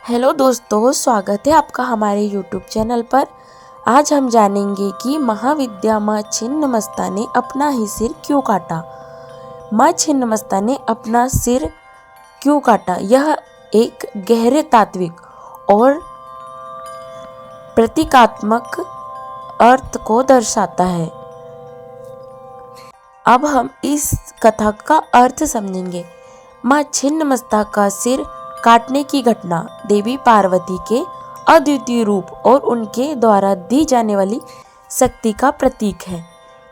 Hello दोस्तों, स्वागत है आपका हमारे YouTube चैनल पर। आज हम जानेंगे कि महाविद्या माँ छिन्नमस्ता ने अपना ही सिर क्यों काटा। माँ छिन्नमस्ता ने अपना सिर क्यों काटा, यह एक गहरे तात्विक और प्रतीकात्मक अर्थ को दर्शाता है। अब हम इस कथा का अर्थ समझेंगे। माँ छिन्नमस्ता का सिर काटने की घटना देवी पार्वती के अद्वितीय रूप और उनके द्वारा दी जाने वाली शक्ति का प्रतीक है।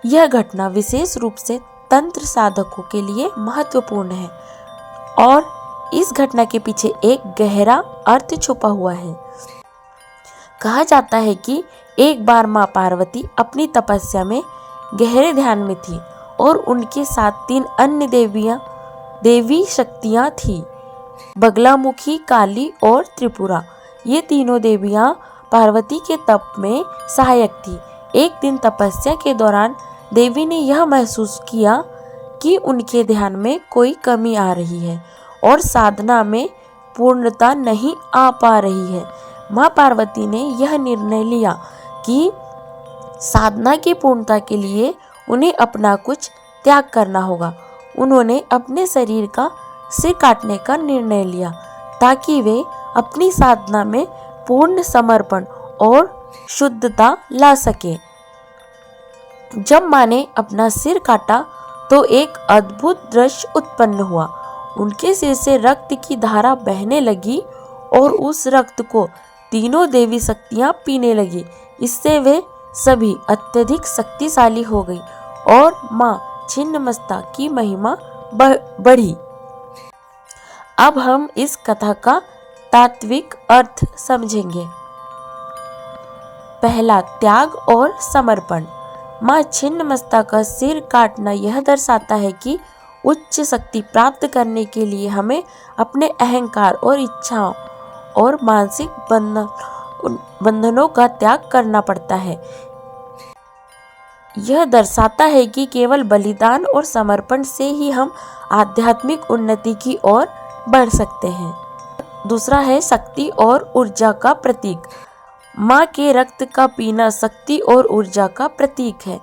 यह घटना विशेष रूप से तंत्र साधकों के लिए महत्वपूर्ण है और इस घटना के पीछे एक गहरा अर्थ छुपा हुआ है। कहा जाता है कि एक बार माँ पार्वती अपनी तपस्या में गहरे ध्यान में थी और उनके साथ 3 अन्य देवी शक्तियाँ थीं, बगलामुखी, काली और त्रिपुरा। ये तीनों देवियाँ पार्वती के तप में सहायक थी। एक दिन तपस्या के दौरान देवी ने यह महसूस किया कि उनके ध्यान में कोई कमी आ रही है और साधना में पूर्णता नहीं आ पा रही है। माँ पार्वती ने यह निर्णय लिया कि साधना की पूर्णता के लिए उन्हें अपना कुछ त्याग करना होगा। उन्होंने अपने शरीर का सिर काटने का निर्णय लिया ताकि वे अपनी साधना में पूर्ण समर्पण और शुद्धता ला सके। जब माँ ने अपना सिर काटा तो एक अद्भुत दृश्य उत्पन्न हुआ। उनके सिर से रक्त की धारा बहने लगी और उस रक्त को तीनों देवी शक्तियाँ पीने लगी। इससे वे सभी अत्यधिक शक्तिशाली हो गई और माँ छिन्नमस्ता की महिमा बढ़ी। अब हम इस कथा का तात्विक अर्थ समझेंगे। पहला, त्याग और समर्पण। माँ छिन्नमस्ता का सिर काटना यह दर्शाता है कि उच्च शक्ति प्राप्त करने के लिए हमें अपने अहंकार और इच्छाओं और मानसिक बंधनों का त्याग करना पड़ता है। यह दर्शाता है कि केवल बलिदान और समर्पण से ही हम आध्यात्मिक उन्नति की ओर बढ़ सकते हैं। दूसरा है शक्ति और ऊर्जा का प्रतीक। माँ के रक्त का पीना शक्ति और ऊर्जा का प्रतीक है।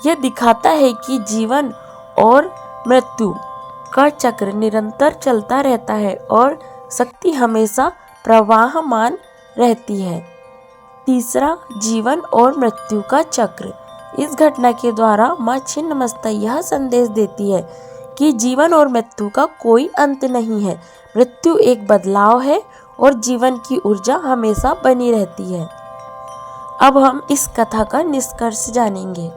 यह दिखाता है कि जीवन और मृत्यु का चक्र निरंतर चलता रहता है और शक्ति हमेशा प्रवाहमान रहती है। तीसरा, जीवन और मृत्यु का चक्र। इस घटना के द्वारा माँ छिन्नमस्ता यह संदेश देती है कि जीवन और मृत्यु का कोई अंत नहीं है। मृत्यु एक बदलाव है और जीवन की ऊर्जा हमेशा बनी रहती है। अब हम इस कथा का निष्कर्ष जानेंगे।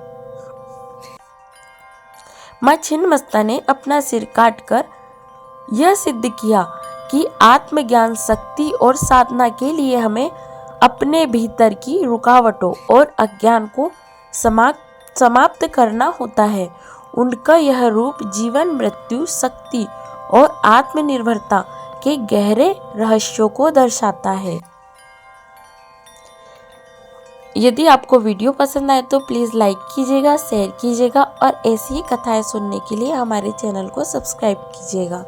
माँ छिन्नमस्ता ने अपना सिर काटकर यह सिद्ध किया कि आत्मज्ञान, शक्ति और साधना के लिए हमें अपने भीतर की रुकावटों और अज्ञान को समाप्त करना होता है। उनका यह रूप जीवन, मृत्यु, शक्ति और आत्मनिर्भरता के गहरे रहस्यों को दर्शाता है। यदि आपको वीडियो पसंद आए तो प्लीज़ लाइक कीजिएगा, शेयर कीजिएगा और ऐसी ही कथाएं सुनने के लिए हमारे चैनल को सब्सक्राइब कीजिएगा।